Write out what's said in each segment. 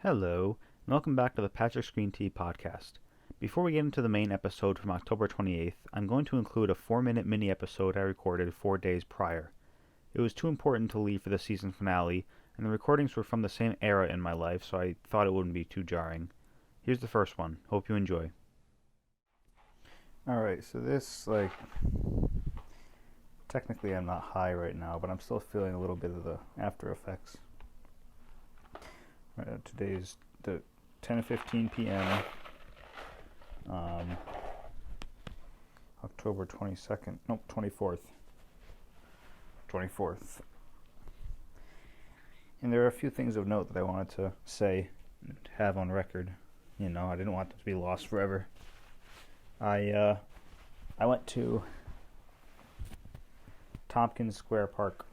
Hello, and welcome back to the PatricksGreenTea podcast. Before we get into the main episode from October 28th, I'm going to include a 4-minute mini episode I recorded 4 days prior. It was too important to leave for the season finale, and the recordings were from the same era in my life, so I thought it wouldn't be too jarring. Here's the first one. Hope you enjoy. Alright, so this, technically I'm not high right now, but I'm still feeling a little bit of the after effects. Today's the 10:15 p.m. October 22nd. Nope, 24th. 24th. And there are a few things of note that I wanted to say and have on record. You know, I didn't want them to be lost forever. I went to Tompkins Square Park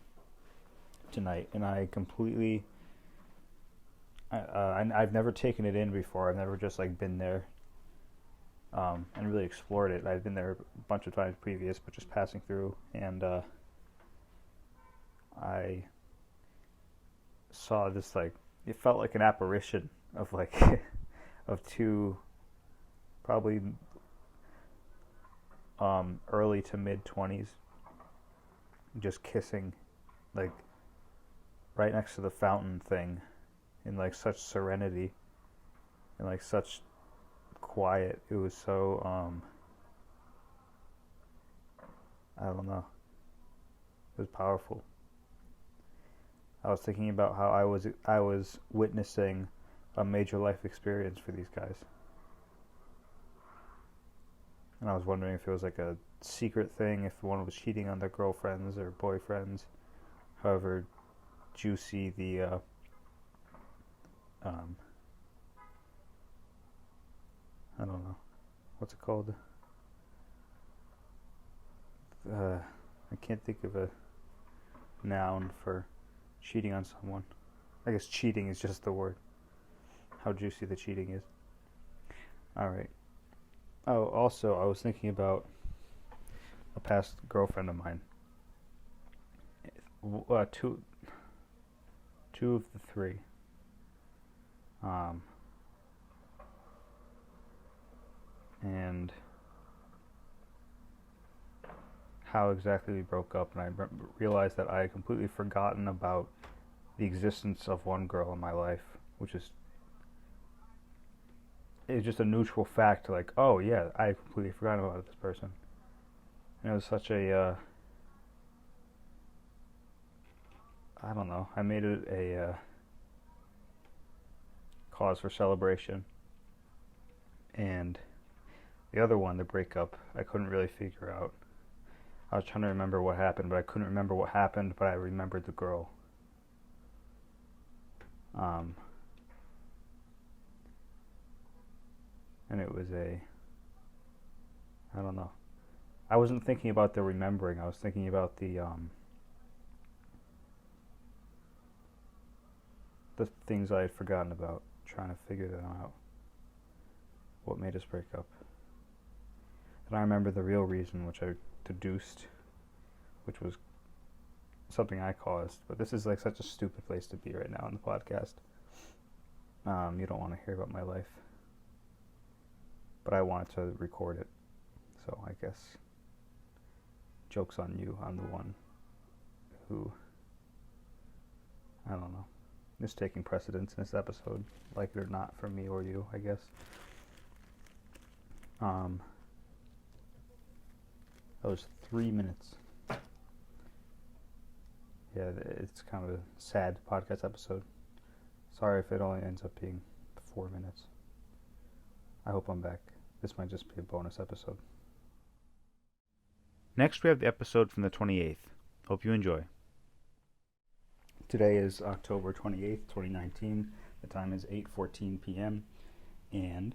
tonight, and I completely... I've never taken it in before. I've never just been there and really explored it. I've been there a bunch of times previous, but just passing through, and I saw this it felt like an apparition of of two probably early to mid 20s just kissing right next to the fountain thing. In such serenity and such quiet. It was so I don't know. It was powerful. I was thinking about how I was witnessing a major life experience for these guys. And I was wondering if it was a secret thing, if one was cheating on their girlfriends or boyfriends, however juicy the I don't know. What's it called? I can't think of a noun for cheating on someone. I guess cheating is just the word. How juicy the cheating is. Alright. Oh, also, I was thinking about a past girlfriend of mine. Two of the three. And how exactly we broke up, and I realized that I had completely forgotten about the existence of one girl in my life, which is just a neutral fact, oh yeah, I completely forgot about this person. And it was such a I don't know, I made it a cause for celebration. And the other one, the breakup, I couldn't really figure out. I was trying to remember what happened, but I couldn't remember what happened, but I remembered the girl. And it was I don't know. I wasn't thinking about the remembering, I was thinking about the things I had forgotten about, trying to figure them out. What made us break up. And I remember the real reason, which I deduced, which was something I caused. But this is such a stupid place to be right now on the podcast. You don't want to hear about my life. But I wanted to record it. So I guess joke's on you. I'm the one who, I don't know, is taking precedence in this episode. Like it or not, for me or you, I guess. That was 3 minutes. Yeah, it's kind of a sad podcast episode. Sorry if it only ends up being 4 minutes. I hope I'm back. This might just be a bonus episode. Next we have the episode from the 28th. Hope you enjoy. Today is October 28th, 2019. The time is 8:14 p.m. And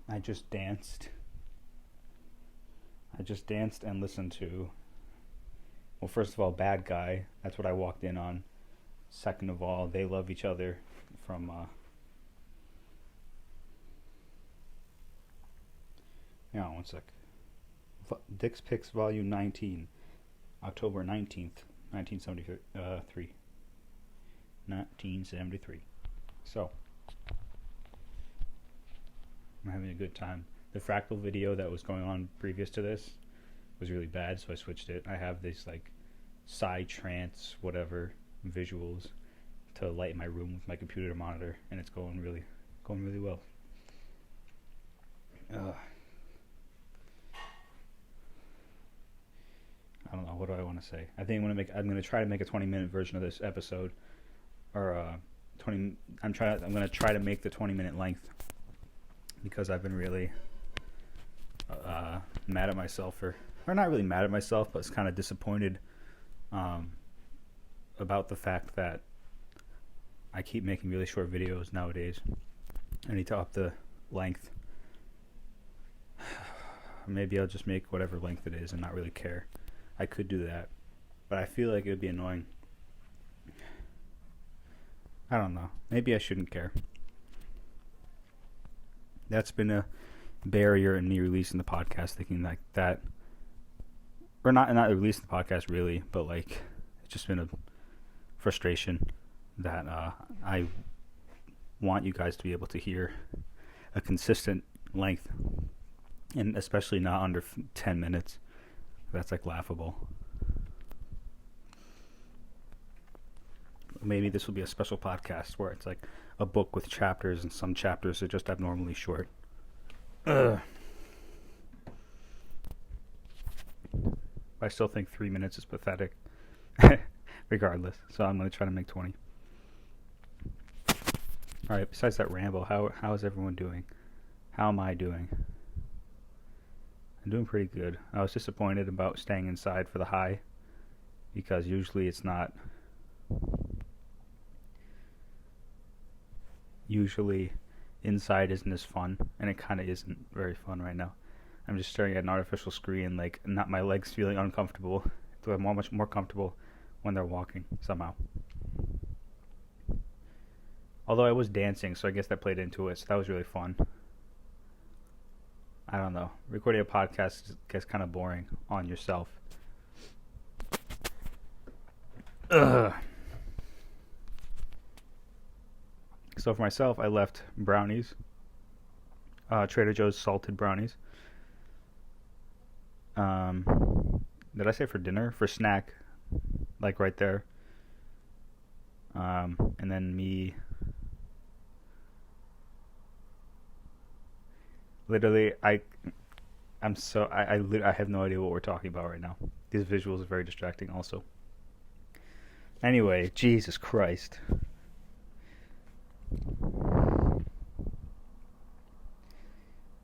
I just danced and listened to, well, first of all, Bad Guy. That's what I walked in on. Second of all, They Love Each Other from, hang on one sec. Dick's Picks Volume 19, October 19th, 1973. 1973. So, I'm having a good time. The fractal video that was going on previous to this was really bad, so I switched it. I have this like psy-trance whatever visuals to light my room with my computer monitor, and it's going really well. I don't know, what do I want to say? I think I'm gonna try to make a 20-minute version of this episode, or 20. I'm gonna try to make the 20-minute length, because I've been really mad at myself, or not really mad at myself, but it's kind of disappointed about the fact that I keep making really short videos nowadays. I need to up the length. Maybe I'll just make whatever length it is and not really care. I could do that, but I feel like it would be annoying. I don't know. Maybe I shouldn't care. That's been a barrier in me releasing the podcast, thinking like that, or not releasing the podcast really, but like it's just been a frustration that I want you guys to be able to hear a consistent length, and especially not under 10 minutes. That's like laughable. Maybe this will be a special podcast where it's like a book with chapters, and some chapters are just abnormally short. I still think 3 minutes is pathetic. Regardless, so I'm going to try to make 20. Alright, besides that ramble, how is everyone doing? How am I doing? I'm doing pretty good. I was disappointed about staying inside for the high, because usually it's not. Usually inside isn't as fun, and it kind of isn't very fun right now. I'm just staring at an artificial screen, like, not my legs feeling uncomfortable. So I'm much more comfortable when they're walking, somehow. Although I was dancing, so I guess that played into it, so that was really fun. I don't know. Recording a podcast gets kind of boring on yourself. Ugh. So for myself, I left brownies. Trader Joe's salted brownies. Did I say for dinner? For snack. Like right there. And then me... Literally, I have no idea what we're talking about right now. These visuals are very distracting also. Anyway, Jesus Christ.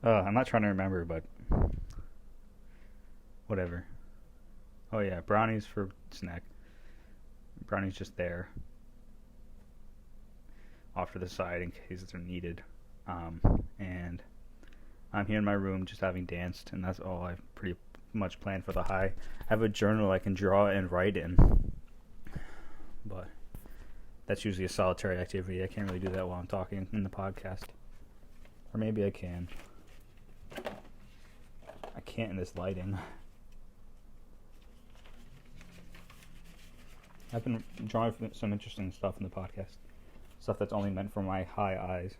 I'm not trying to remember, but whatever. Oh yeah, brownies for snack. Brownies just there. Off to the side in case they're needed. And I'm here in my room just having danced, and that's all I've pretty much planned for the high. I have a journal I can draw and write in, but that's usually a solitary activity. I can't really do that while I'm talking in the podcast. Or maybe I can. I can't in this lighting. I've been drawing some interesting stuff in the podcast. Stuff that's only meant for my high eyes.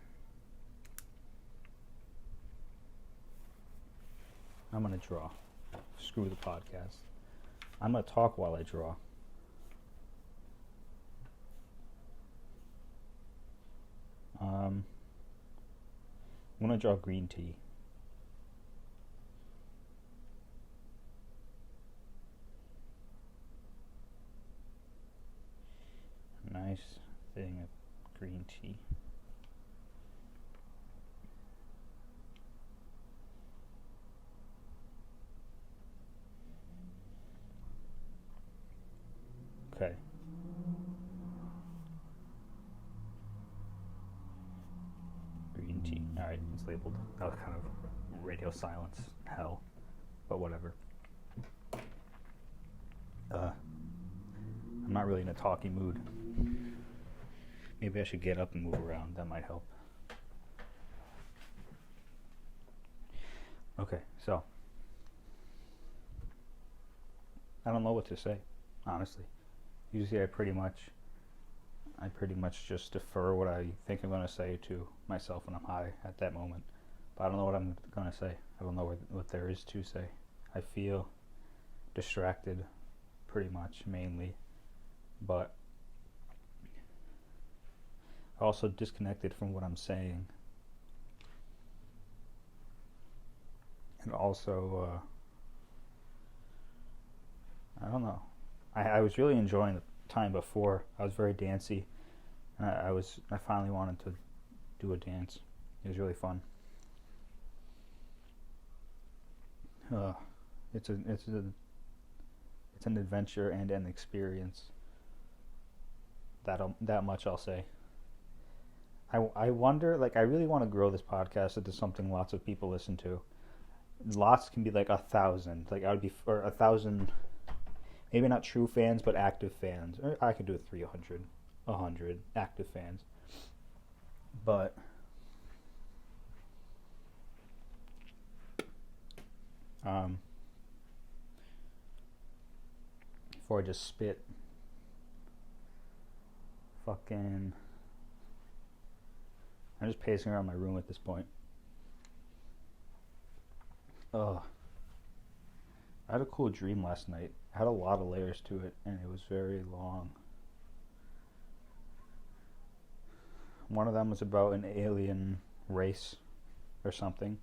I'm going to draw. Screw the podcast. I'm going to talk while I draw. I'm going to draw green tea. Nice thing of green tea. Okay. Green tea. Alright, it's labeled. That was kind of radio silence hell, but whatever. I'm not really in a talky mood. Maybe I should get up and move around. That might help. Okay, so I don't know what to say, honestly. Usually I pretty much I pretty much just defer what I think I'm going to say to myself when I'm high at that moment. But I don't know what I'm going to say. I don't know what there is to say. I feel distracted pretty much, mainly. But also disconnected from what I'm saying. And also, I don't know. I was really enjoying the time before. I was very dancey. I finally wanted to do a dance. It was really fun. It's an adventure and an experience. That much I'll say. I wonder, like, I really want to grow this podcast into something lots of people listen to. Lots can be like 1,000. Like, I would be for 1,000. Maybe not true fans, but active fans. Or I could do 300, 100 active fans. But before I just spit, I'm just pacing around my room at this point. I had a cool dream last night. It had a lot of layers to it, and it was very long. One of them was about an alien race or something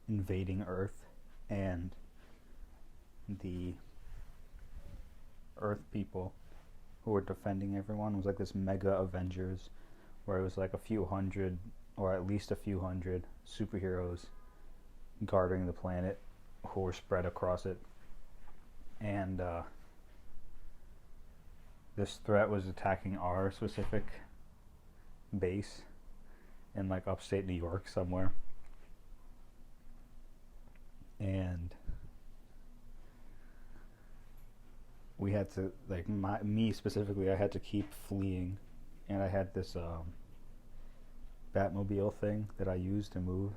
invading Earth, and the Earth people who were defending everyone. It was like this mega-Avengers, where it was like a few hundred, or at least a few hundred superheroes guarding the planet who were spread across it. And this threat was attacking our specific base in like upstate New York somewhere. And we had to, like, me specifically, I had to keep fleeing. And I had this Batmobile thing that I used to move.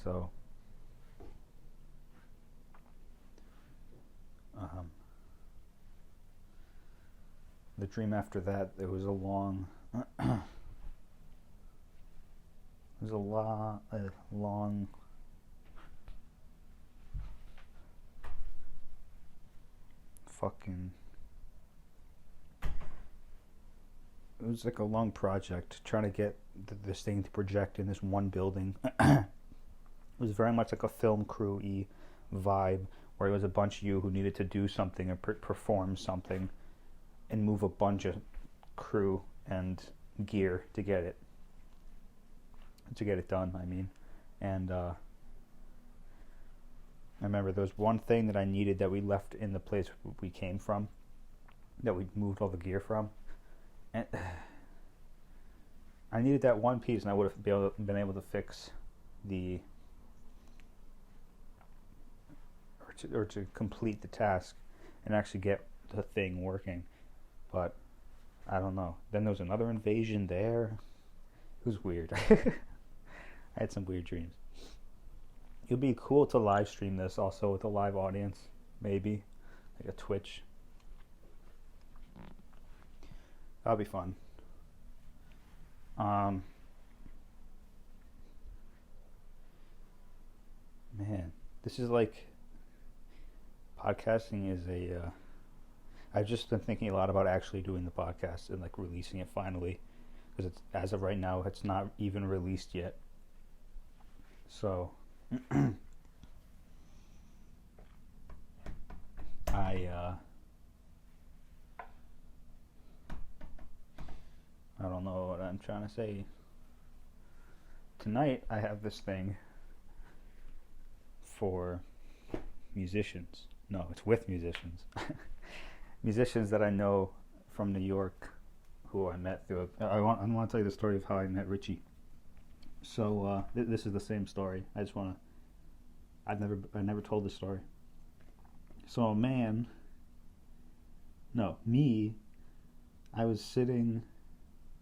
So the dream after that, it was a long fucking, it was like a long project trying to get this thing to project in this one building. It was very much like a film crew-y vibe, where it was a bunch of you who needed to do something or perform something and move a bunch of crew and gear to get it done, I mean. And I remember there was one thing that I needed that we left in the place we came from, that we moved all the gear from, and I needed that one piece, and I would have been able to fix or to complete the task and actually get the thing working. But I don't know. Then there was another invasion there. It was weird. I had some weird dreams. It would be cool to live stream this also with a live audience, maybe like a Twitch. That'll be fun. Man, this is like, podcasting is I've just been thinking a lot about actually doing the podcast and like releasing it finally, because it's, as of right now, it's not even released yet. So I don't know what I'm trying to say. Tonight I have this thing for musicians. No, it's with musicians. Musicians that I know from New York, who I met through I want to tell you the story of how I met Richie. So this is the same story. I never told this story. So I was sitting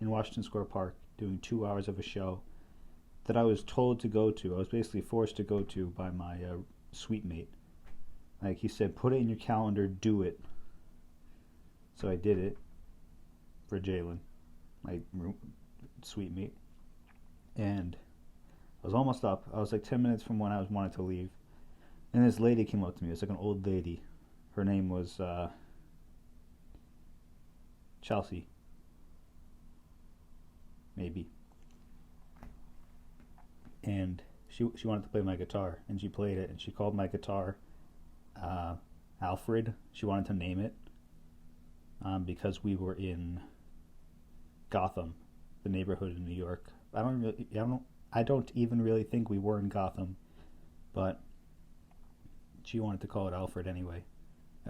in Washington Square Park doing 2 hours of a show that I was told to go to. I was basically forced to go to by my suite mate. Like, he said, put it in your calendar, do it. So I did it for Jalen, my sweet meat. And I was almost up. I was like 10 minutes from when I was wanting to leave. And this lady came up to me. It was like an old lady. Her name was Chelsea. Maybe. And she wanted to play my guitar. And she played it. And she called my guitar Alfred. She wanted to name it. Because we were in Gotham, the neighborhood in New York. I don't even really think we were in Gotham, but she wanted to call it Alfred anyway.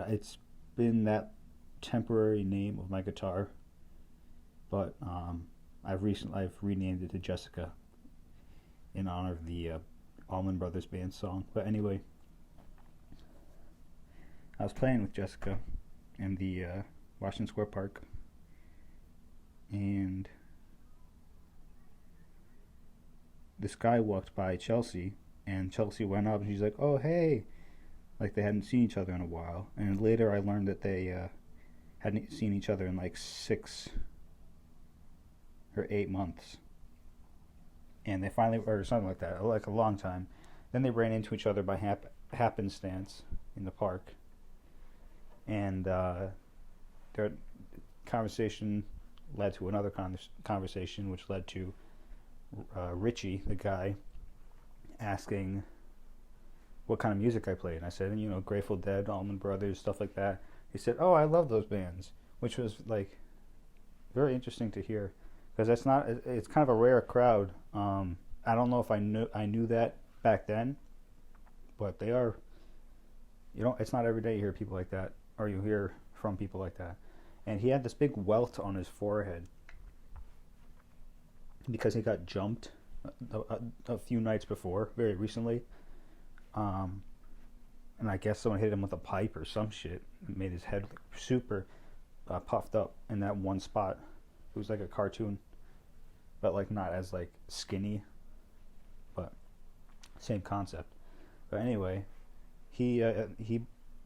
It's been that temporary name of my guitar, but I've renamed it to Jessica in honor of the Allman Brothers Band song. But anyway, I was playing with Jessica in the Washington Square Park, and this guy walked by Chelsea, and Chelsea went up and she's like, "Oh, hey," like they hadn't seen each other in a while. And later I learned that they hadn't seen each other in like 6 or 8 months, and they finally, or something like that, like a long time. Then they ran into each other by happenstance in the park, and their conversation led to another conversation, which led to Richie, the guy, asking what kind of music I played. And I said, Grateful Dead, Allman Brothers, stuff like that. He said, "Oh, I love those bands," which was like very interesting to hear, because it's kind of a rare crowd. I don't know if I knew that back then, but they are. It's not every day you hear people like that, or you hear from people like that. And he had this big welt on his forehead because he got jumped a few nights before, very recently. And I guess someone hit him with a pipe or some shit. It made his head super puffed up in that one spot. It was like a cartoon, but like not as like skinny, but same concept. But anyway, he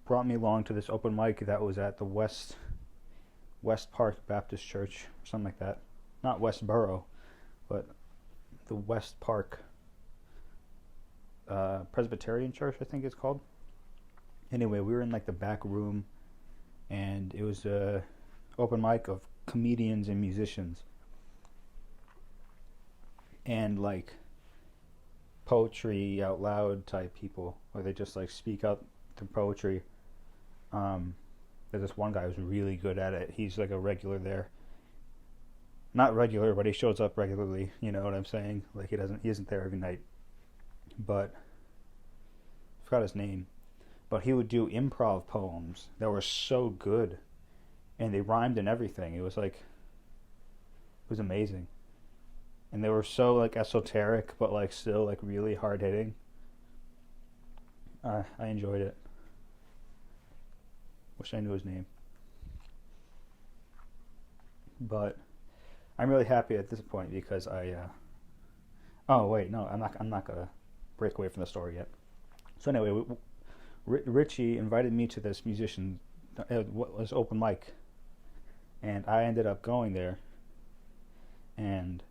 brought me along to this open mic that was at the West Park Baptist Church, or something like that. Not Westboro, but the West Park Presbyterian Church, I think it's called. Anyway, we were in like the back room, and it was a open mic of comedians and musicians, and like poetry out loud type people, where they just like speak out their poetry. There's this one guy who's really good at it. He's like a regular there. Not regular, but he shows up regularly. You know what I'm saying? Like he isn't there every night. But I forgot his name. But he would do improv poems that were so good, and they rhymed and everything. It was amazing. And they were so like esoteric, but like still like really hard hitting. I enjoyed it. Wish I knew his name. But I'm really happy at this point because oh wait, no, I'm not gonna break away from the story yet. So anyway, Richie invited me to this what was open mic, and I ended up going there, and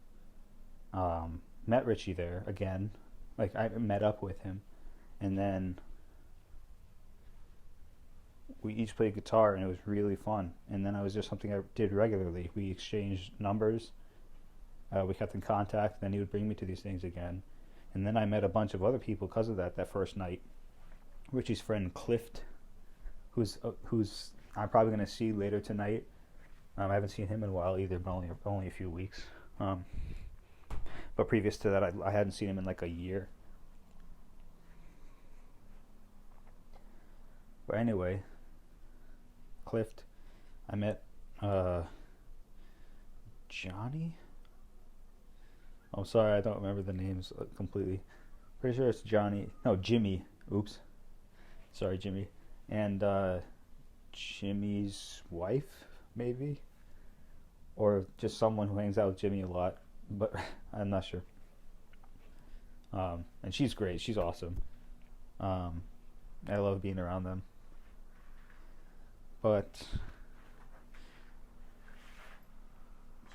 met Richie there again. Like I met up with him, and then we each played guitar, and it was really fun. And then it was just something I did regularly. We exchanged numbers. We kept in contact. Then he would bring me to these things again. And then I met a bunch of other people because of that first night. Richie's friend Clift, who's I'm probably going to see later tonight. I haven't seen him in a while either, but only a few weeks. But previous to that, I hadn't seen him in like a year. But anyway, Clift, I met Johnny. I'm sorry, I don't remember the names completely. Pretty sure it's Johnny. No, Jimmy. Oops. Sorry, Jimmy. And Jimmy's wife, maybe? Or just someone who hangs out with Jimmy a lot. But I'm not sure. And she's great. She's awesome. I love being around them. But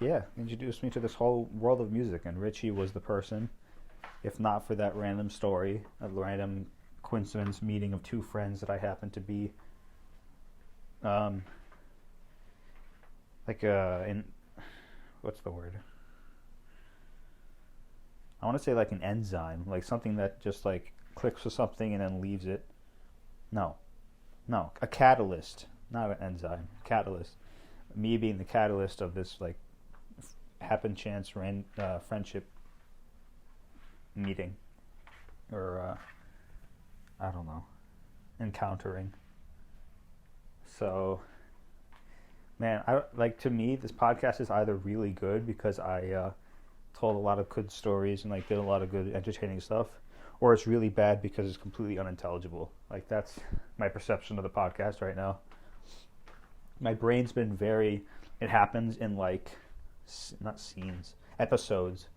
yeah, introduced me to this whole world of music, and Richie was the person. If not for that random story, a random coincidence meeting of two friends that I happened to be, um, in what's the word? I want to say like an enzyme, like something that just like clicks with something and then leaves it. No, no, a catalyst, not an enzyme, catalyst. Me being the catalyst of this like happen chance friendship meeting, or I don't know, encountering. So, man, I like, to me this podcast is either really good because I told a lot of good stories and like did a lot of good entertaining stuff, or it's really bad because it's completely unintelligible. Like, that's my perception of the podcast right now. My brain's been very, it happens in like, not scenes, episodes,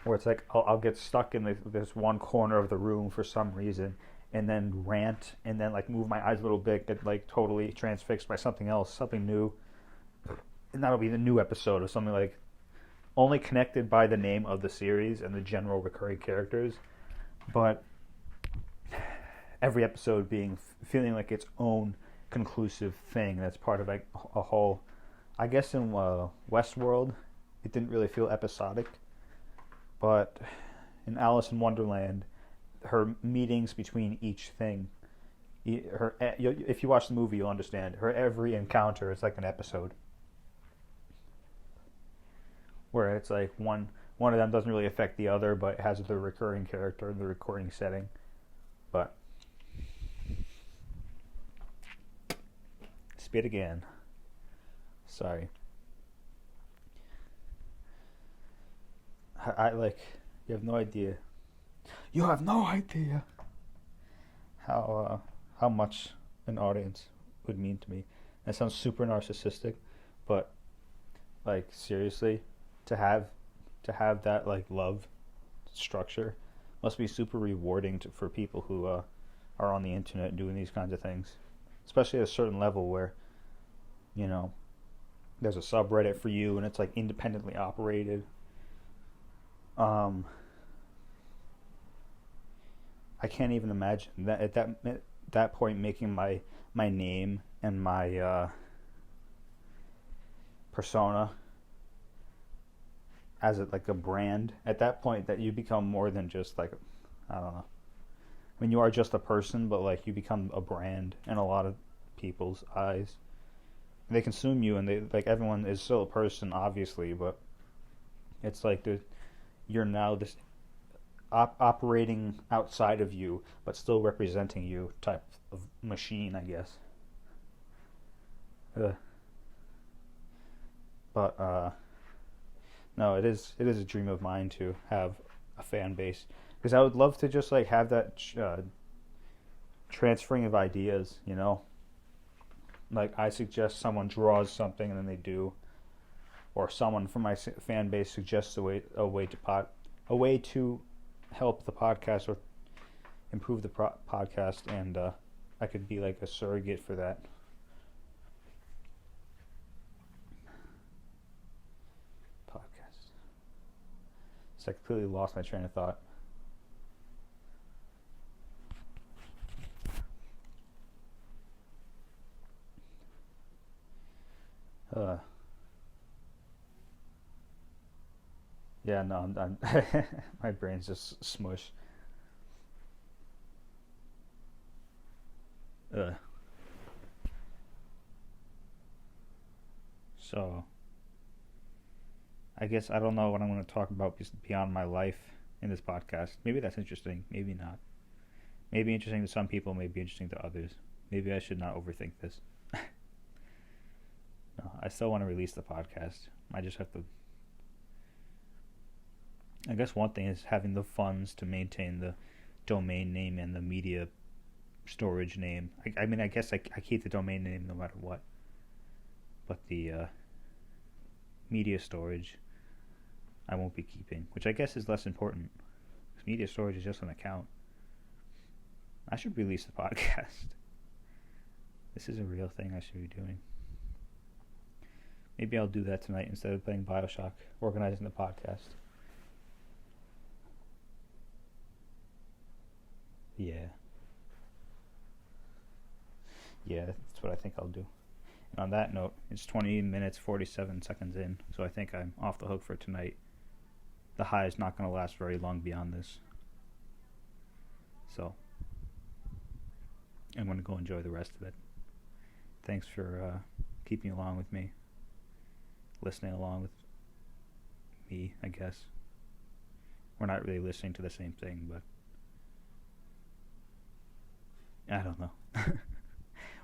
where it's like I'll get stuck in this one corner of the room for some reason, and then rant, and then like move my eyes a little bit, get like totally transfixed by something else, something new, and that'll be the new episode of something like only connected by the name of the series and the general recurring characters, but every episode feeling like its own conclusive thing that's part of like a whole. I guess in Westworld it didn't really feel episodic, but in Alice in Wonderland, her meetings between each thing, if you watch the movie you'll understand, her every encounter is like an episode, where it's like one of them doesn't really affect the other, but it has the recurring character in the recurring setting. But spit again. Sorry. I like, you have no idea. You have no idea how much an audience would mean to me. That sounds super narcissistic, but like, seriously, to have that like love structure must be super rewarding for people who are on the internet doing these kinds of things, especially at a certain level where, you know, there's a subreddit for you and it's like independently operated. I can't even imagine that at that point making my name and my persona as like a brand. At that point, that you become more than just like, I don't know. I mean, you are just a person, but like you become a brand in a lot of people's eyes. They consume you, and they like, everyone is still a person, obviously, but it's like you're now this operating outside of you, but still representing you type of machine, I guess. But no, it is a dream of mine to have a fan base, because I would love to just like have that transferring of ideas, you know. Like, I suggest someone draws something and then they do, or someone from my fan base suggests a way to help the podcast or improve the podcast, and I could be like a surrogate for that. Podcast. So I completely lost my train of thought. Yeah, no, I'm my brain's just smush. So, I guess I don't know what I'm going to talk about beyond my life in this podcast. Maybe that's interesting, maybe not. Maybe interesting to some people, maybe interesting to others. Maybe I should not overthink this. No, I still want to release the podcast. I just have to. I guess one thing is having the funds to maintain the domain name and the media storage name. I mean, I guess I keep the domain name no matter what. But the media storage, I won't be keeping, which I guess is less important, because media storage is just an account. I should release the podcast. This is a real thing I should be doing. Maybe I'll do that tonight instead of playing Bioshock, organizing the podcast. Yeah. Yeah, that's what I think I'll do. And on that note, it's 20 minutes, 47 seconds in, so I think I'm off the hook for tonight. The high is not going to last very long beyond this. So, I'm going to go enjoy the rest of it. Thanks for keeping along with me. Listening along with me, I guess. We're not really listening to the same thing, but I don't know.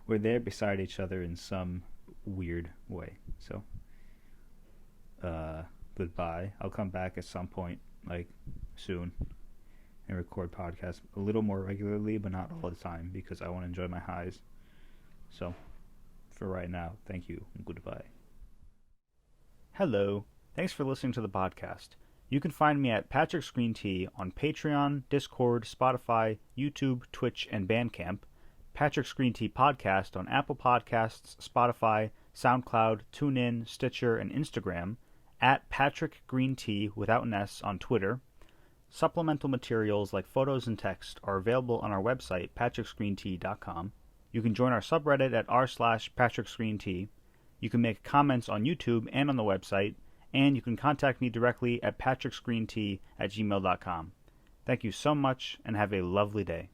We're there beside each other in some weird way. So, goodbye. I'll come back at some point, like soon, and record podcasts a little more regularly, but not all the time, because I want to enjoy my highs. So, for right now, thank you and goodbye. Hello. Thanks for listening to the podcast. You can find me at PatricksGreenTea on Patreon, Discord, Spotify, YouTube, Twitch, and Bandcamp. Patrick's Green Tea Podcast on Apple Podcasts, Spotify, SoundCloud, TuneIn, Stitcher, and Instagram. At PatrickGreenTea without an S on Twitter. Supplemental materials like photos and text are available on our website, PatricksGreenTea.com. You can join our subreddit at r/PatricksGreenTea. You can make comments on YouTube and on the website, and you can contact me directly at PatricksGreenTea@gmail.com. Thank you so much, and have a lovely day.